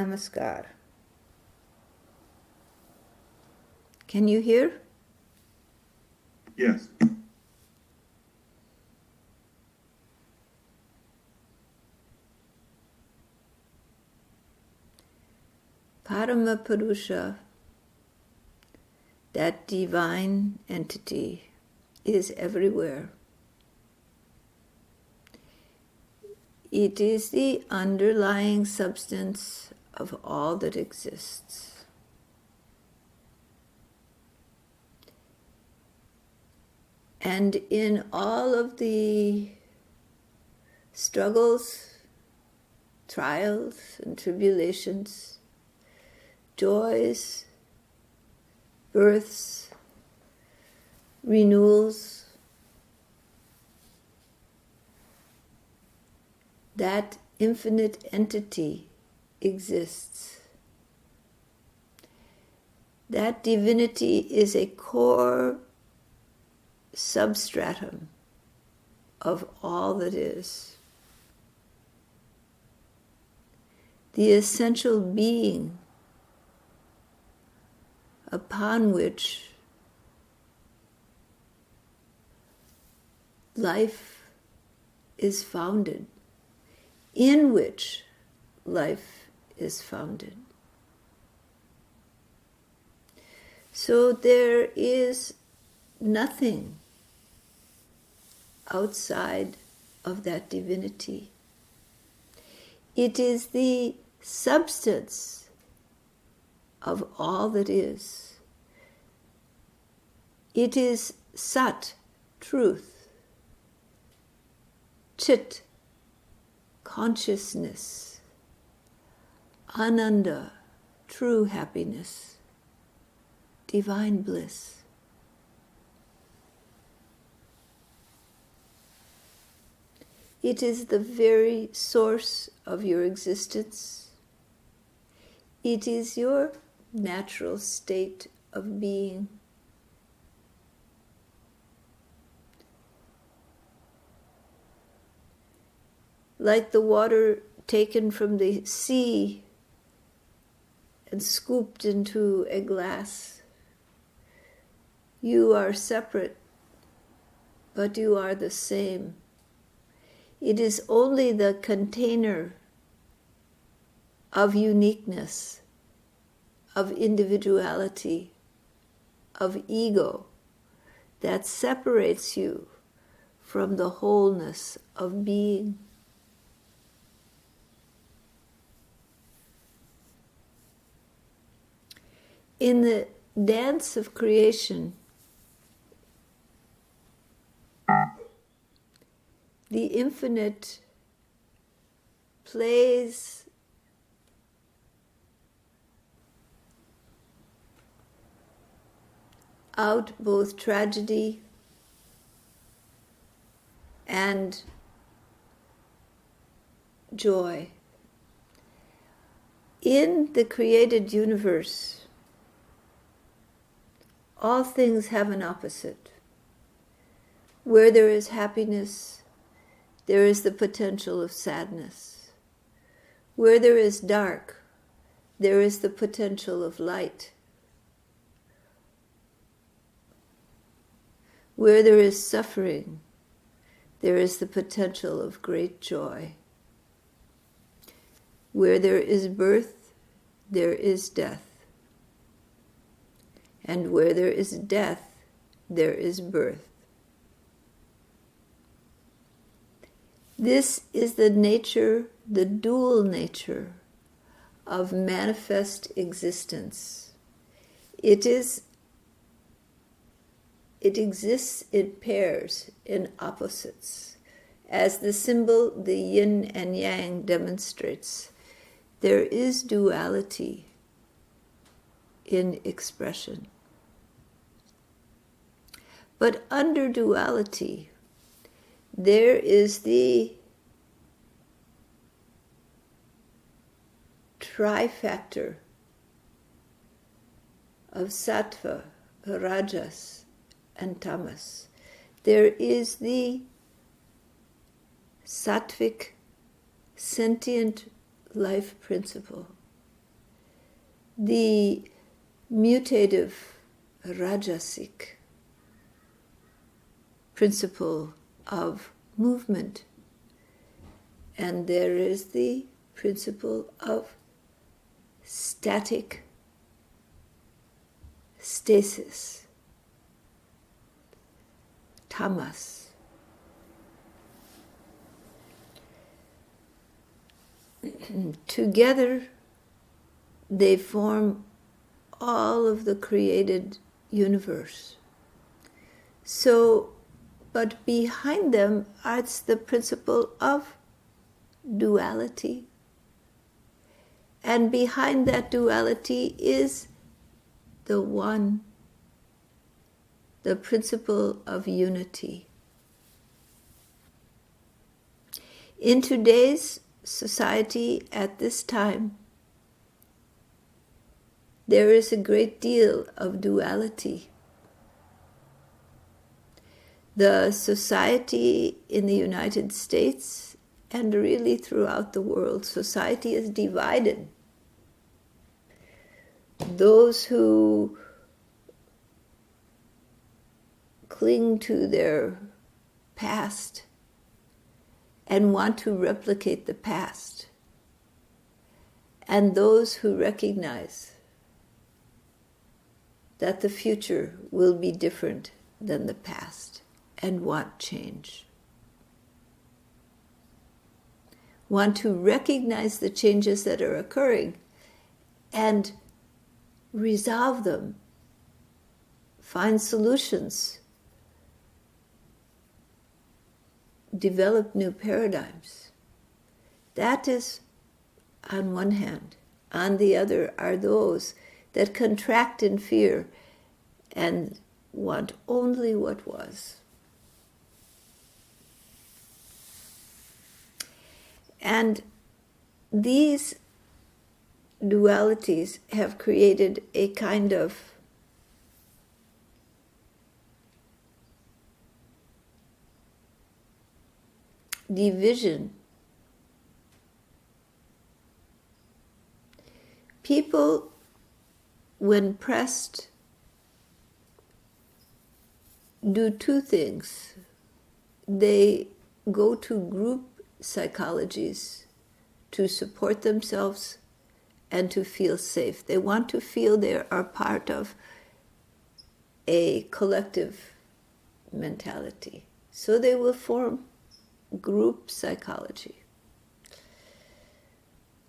Namaskar. Can you hear? Yes. Paramapurusha, that divine entity, is everywhere. It is the underlying substance of all that exists. And in all of the struggles, trials, and tribulations, joys, births, renewals, that infinite entity exists. That divinity is a core substratum of all that is. The essential being upon which life is founded, in which life is founded. So there is nothing outside of that divinity. It is the substance of all that is. It is Sat, truth, Chit, consciousness, Ananda, true happiness, divine bliss. It is the very source of your existence. It is your natural state of being. Like the water taken from the sea and scooped into a glass, you are separate, but you are the same. It is only the container of uniqueness, of individuality, of ego that separates you from the wholeness of being. In the dance of creation, the infinite plays out both tragedy and joy. In the created universe, all things have an opposite. Where there is happiness, there is the potential of sadness. Where there is dark, there is the potential of light. Where there is suffering, there is the potential of great joy. Where there is birth, there is death. And where there is death, there is birth. This is the nature, the dual nature of manifest existence. It exists in pairs, in opposites. As the symbol, the yin and yang, demonstrates, there is duality in expression. But under duality, there is the trifactor of sattva, rajas, and tamas. There is the sattvic, sentient life principle, the mutative rajasic principle of movement, and there is the principle of static stasis, tamas. Together they form all of the created universe. So, but behind them is the principle of duality. And behind that duality is the one, the principle of unity. In today's society at this time, there is a great deal of duality. The society in the United States and really throughout the world, society is divided. Those who cling to their past and want to replicate the past, and those who recognize that the future will be different than the past and want change. Want to recognize the changes that are occurring and resolve them, find solutions, develop new paradigms. That is on one hand. On the other are those that contract in fear and want only what was. And these dualities have created a kind of division. People, when pressed, do two things. They go to group psychologies to support themselves and to feel safe. They want to feel they are part of a collective mentality. So they will form group psychology.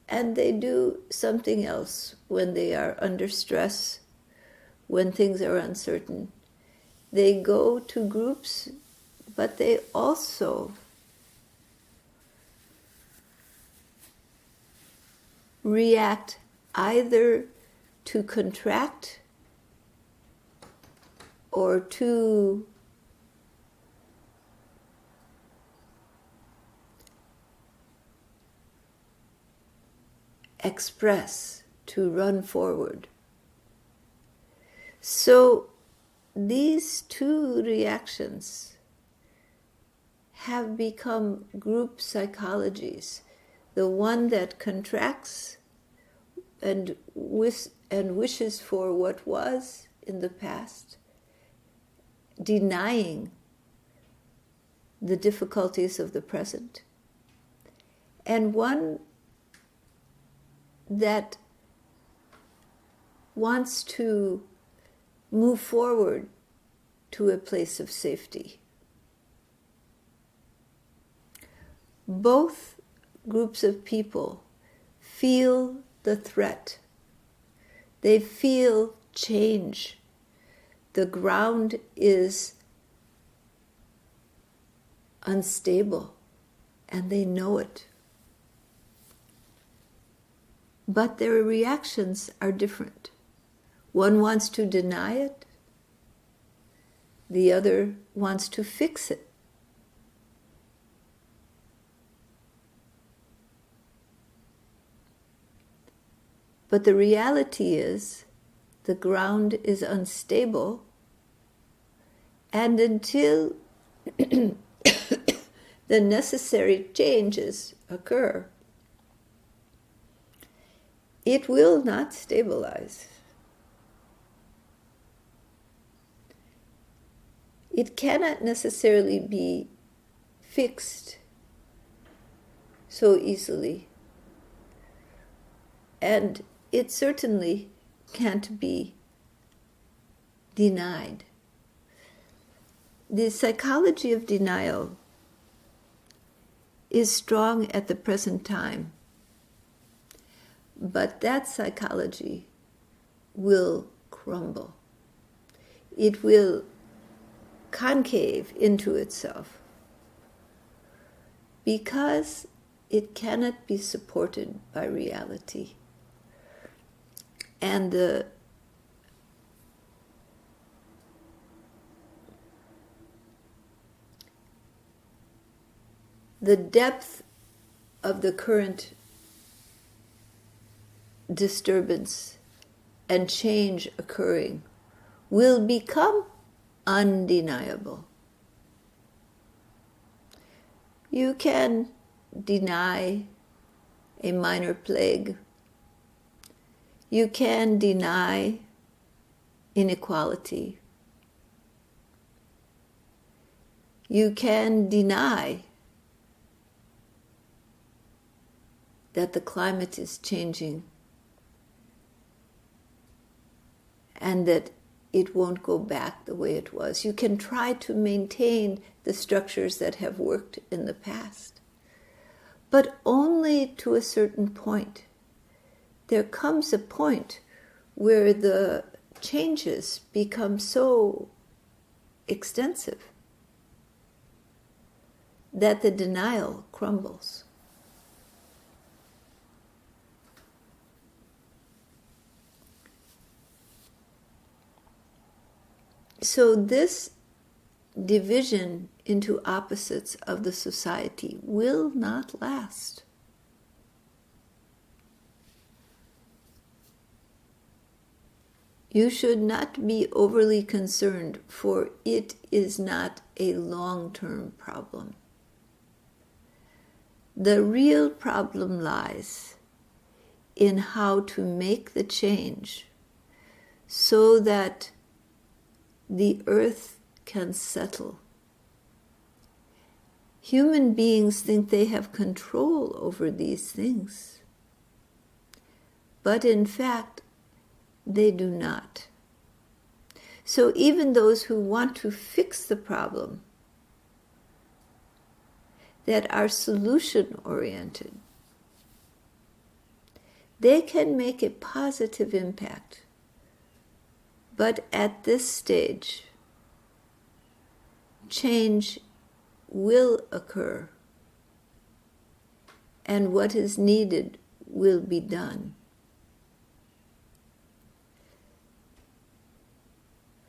And they do something else when they are under stress, when things are uncertain. They go to groups, but they also react either to contract or to express, to run forward. So these two reactions have become group psychologies. The one that contracts and wishes for what was in the past, denying the difficulties of the present, and one that wants to move forward to a place of safety. Both groups of people feel the threat. They feel change. The ground is unstable, and they know it. But their reactions are different. One wants to deny it. The other wants to fix it. But the reality is, the ground is unstable, and until the necessary changes occur, it will not stabilize. It cannot necessarily be fixed so easily. And it certainly can't be denied. The psychology of denial is strong at the present time, but that psychology will crumble. It will concave into itself because it cannot be supported by reality. And the depth of the current disturbance and change occurring will become undeniable. You can deny a minor plague. You can deny inequality. You can deny that the climate is changing and that it won't go back the way it was. You can try to maintain the structures that have worked in the past, but only to a certain point. There comes a point where the changes become so extensive that the denial crumbles. So this division into opposites of the society will not last. You should not be overly concerned, for it is not a long-term problem. The real problem lies in how to make the change so that the earth can settle. Human beings think they have control over these things, but in fact, they do not. So even those who want to fix the problem, that are solution-oriented, they can make a positive impact. But at this stage, change will occur, and what is needed will be done.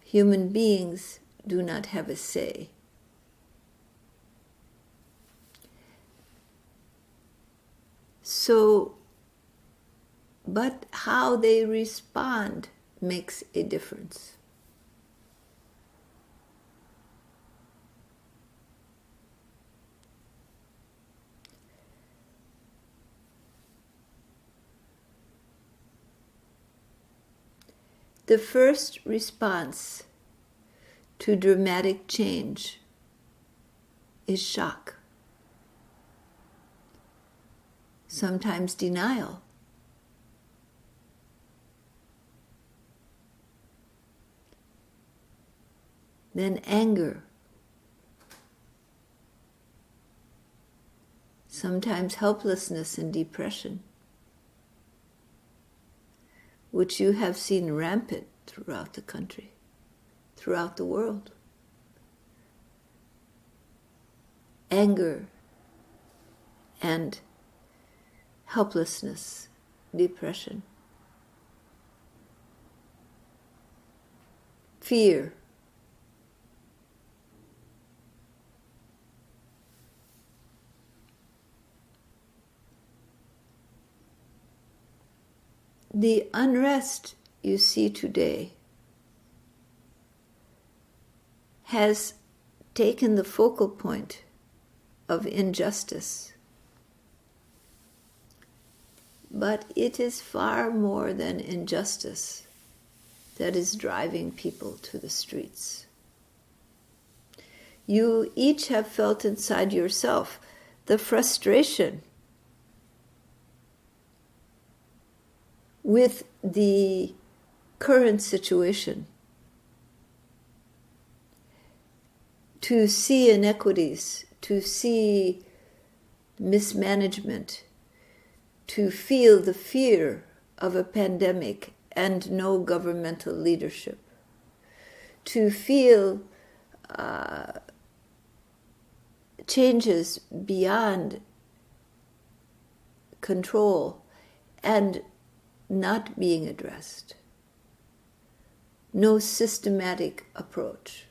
Human beings do not have a say. So, but how they respond makes a difference. The first response to dramatic change is shock, sometimes denial, then anger, sometimes helplessness and depression, which you have seen rampant throughout the country, throughout the world. Anger and helplessness, depression. Fear. The unrest you see today has taken the focal point of injustice. But it is far more than injustice that is driving people to the streets. You each have felt inside yourself the frustration with the current situation, to see inequities, to see mismanagement, to feel the fear of a pandemic and no governmental leadership, to feel changes beyond control and not being addressed. No systematic approach.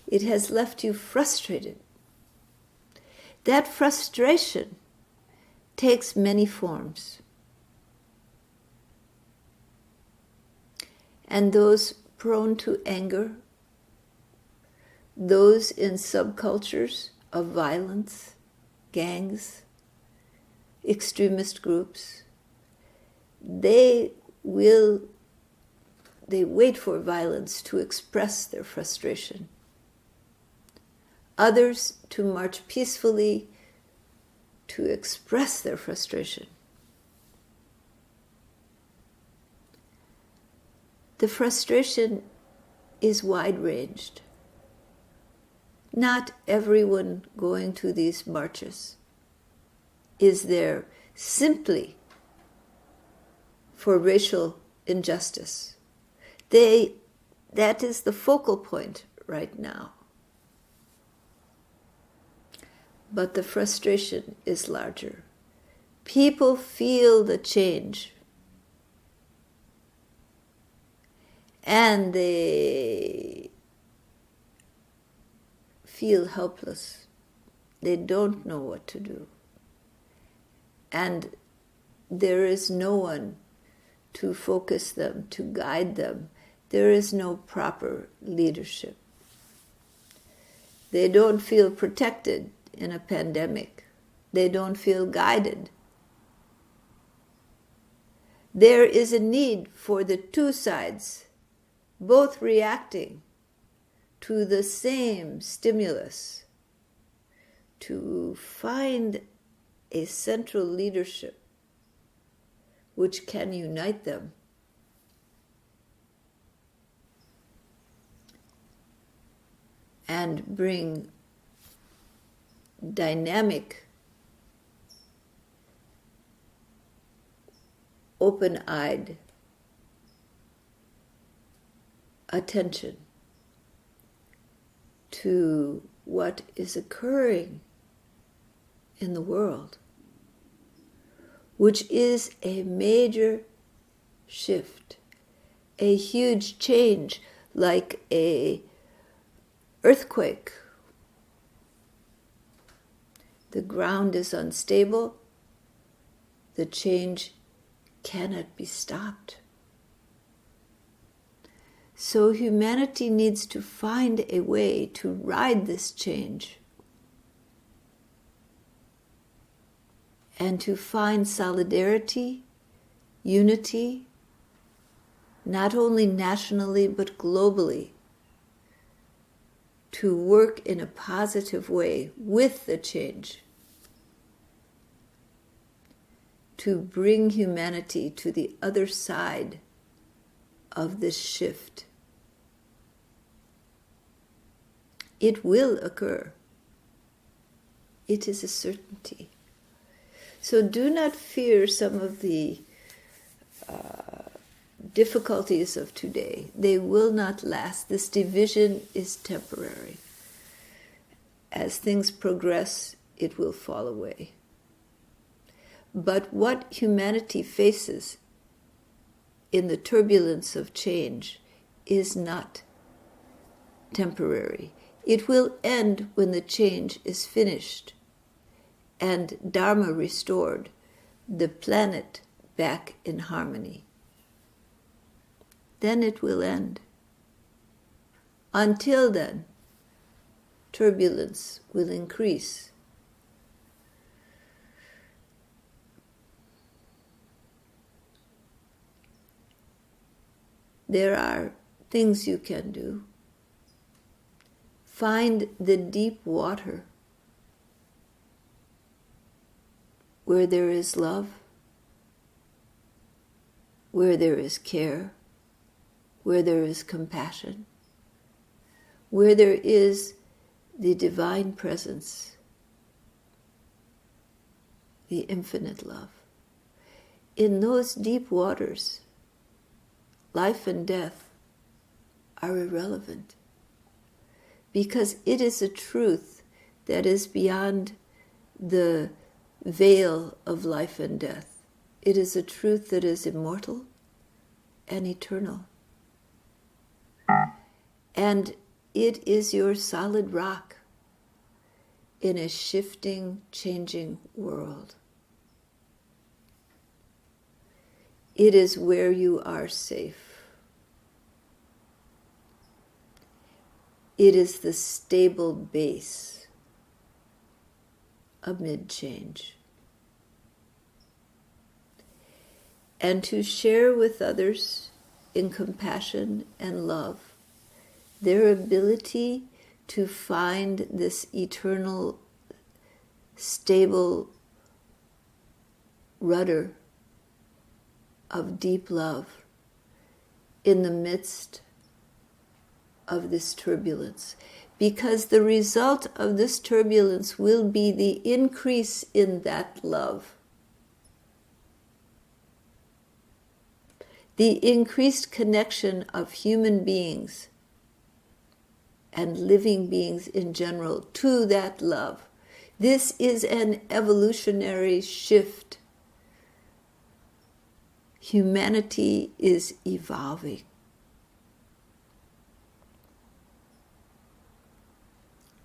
It has left you frustrated. That frustration takes many forms. And those prone to anger, those in subcultures of violence, gangs, extremist groups, they wait for violence to express their frustration. Others to march peacefully to express their frustration. The frustration is wide-ranged. Not everyone going to these marches is there simply for racial injustice. That is the focal point right now. But the frustration is larger. People feel the change. And they feel helpless. They don't know what to do. And there is no one to focus them, to guide them. There is no proper leadership. They don't feel protected in a pandemic. They don't feel guided. There is a need for the two sides, both reacting to the same stimulus, to find a central leadership which can unite them. And bring dynamic, open-eyed attention to what is occurring in the world, which is a major shift, a huge change, like an earthquake. The ground is unstable. The change cannot be stopped. So humanity needs to find a way to ride this change and to find solidarity, unity, not only nationally but globally, to work in a positive way with the change, to bring humanity to the other side of this shift. It will occur. It is a certainty. So do not fear some of the difficulties of today. They will not last. This division is temporary. As things progress, it will fall away. But what humanity faces in the turbulence of change is not temporary. It will end when the change is finished and Dharma restored, the planet back in harmony. Then it will end. Until then, turbulence will increase. there are things you can do. Find the deep water where there is love, where there is care, where there is compassion, where there is the divine presence, the infinite love. In those deep waters, life and death are irrelevant, because it is a truth that is beyond the veil of life and death. It is a truth that is immortal and eternal. And it is your solid rock in a shifting, changing world. It is where you are safe. It is the stable base amid change. And to share with others in compassion and love their ability to find this eternal, stable rudder of deep love in the midst of this turbulence. Because the result of this turbulence will be the increase in that love. The increased connection of human beings and living beings in general to that love. This is an evolutionary shift. Humanity is evolving.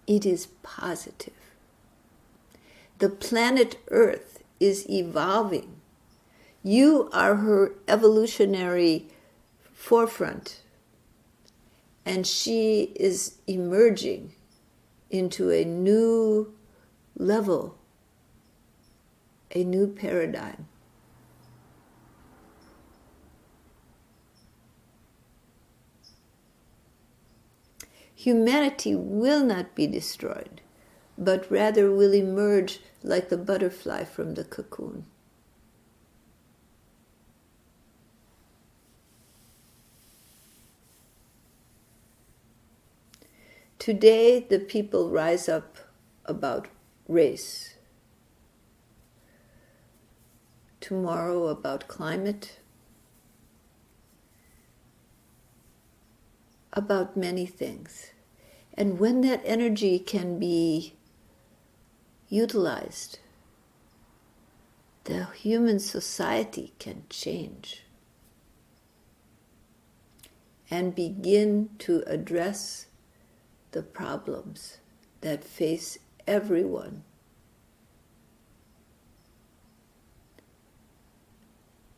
It is positive. The planet Earth is evolving. You are her evolutionary forefront, and she is emerging into a new level, a new paradigm. Humanity will not be destroyed, but rather will emerge like the butterfly from the cocoon. Today, the people rise up about race. Tomorrow, about climate. About many things. And when that energy can be utilized, the human society can change and begin to address the problems that face everyone.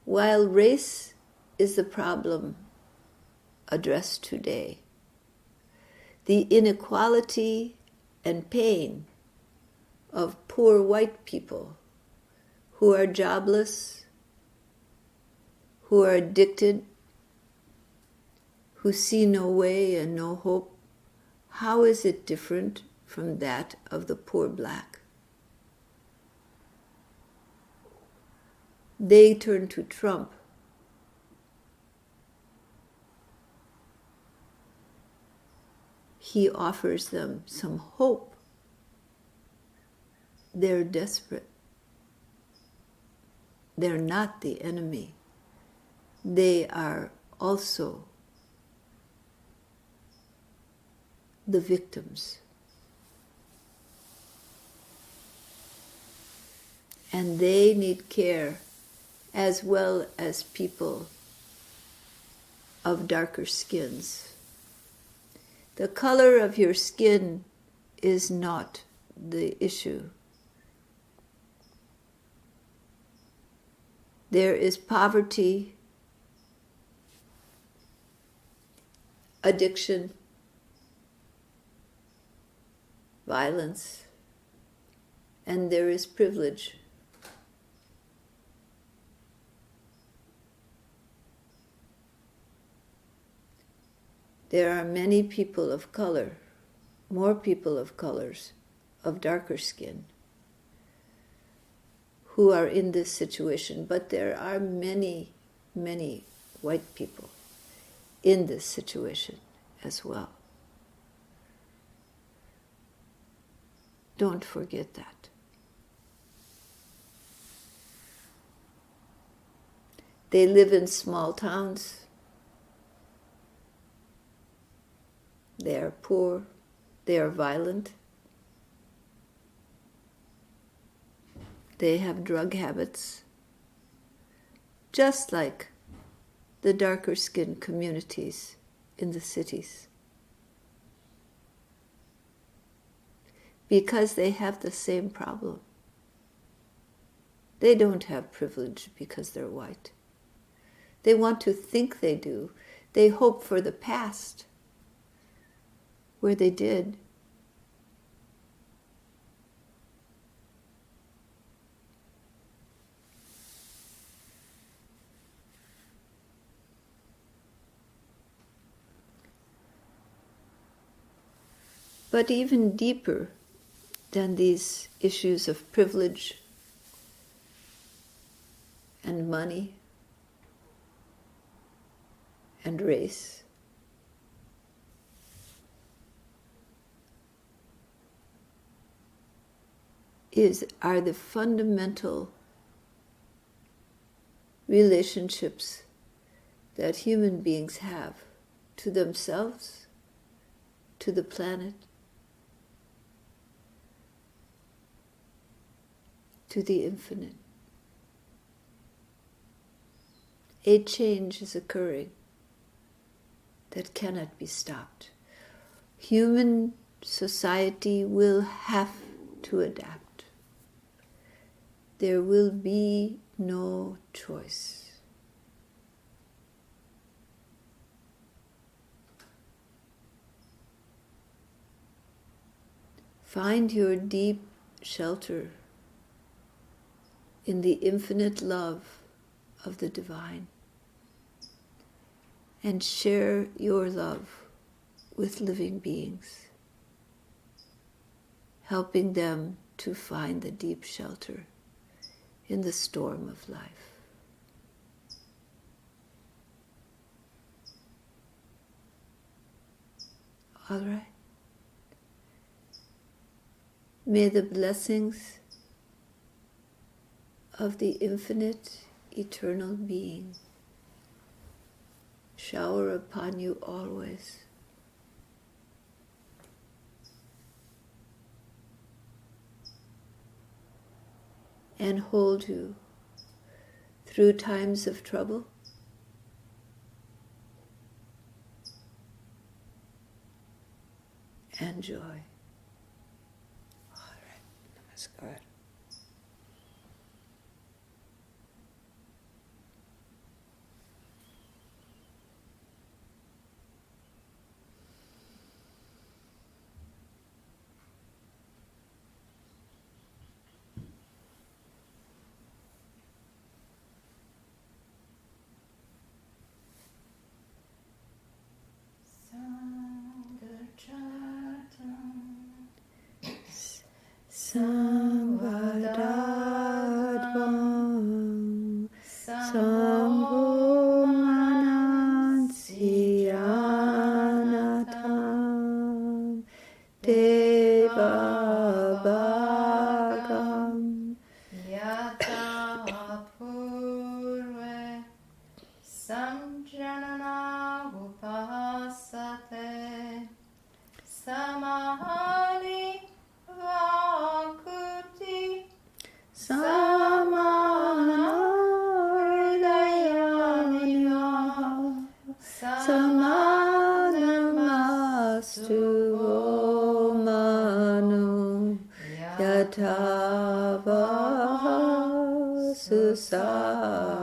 While race is the problem addressed today, the inequality and pain of poor white people who are jobless, who are addicted, who see no way and no hope, how is it different from that of the poor black? They turn to Trump. He offers them some hope. They're desperate. They're not the enemy. They are also the victims. And they need care as well as people of darker skins. The color of your skin is not the issue. There is poverty, addiction, violence, and there is privilege. there are many people of color, more people of colors, of darker skin, who are in this situation, but there are many, many white people in this situation as well. Don't forget that. They live in small towns. They are poor. They are violent. They have drug habits, just like the darker skinned communities in the cities. Because they have the same problem. They don't have privilege because they're white. They want to think they do. They hope for the past, where they did. But even deeper than these issues of privilege and money and race, are the fundamental relationships that human beings have to themselves, to the planet, to the infinite. A change is occurring that cannot be stopped. Human society will have to adapt. There will be no choice. Find your deep shelter in the infinite love of the divine, and share your love with living beings, helping them to find the deep shelter in the storm of life. All right? May the blessings of the infinite, eternal being shower upon you always. And hold you through times of trouble and joy. All right, namaskar. Samgha Sambho Manansianatam Deva Bhagam Yata Purve Samjanana Upasate Samahani Vakuti Samanardayaniya Samanamastu Manu Yatava Susah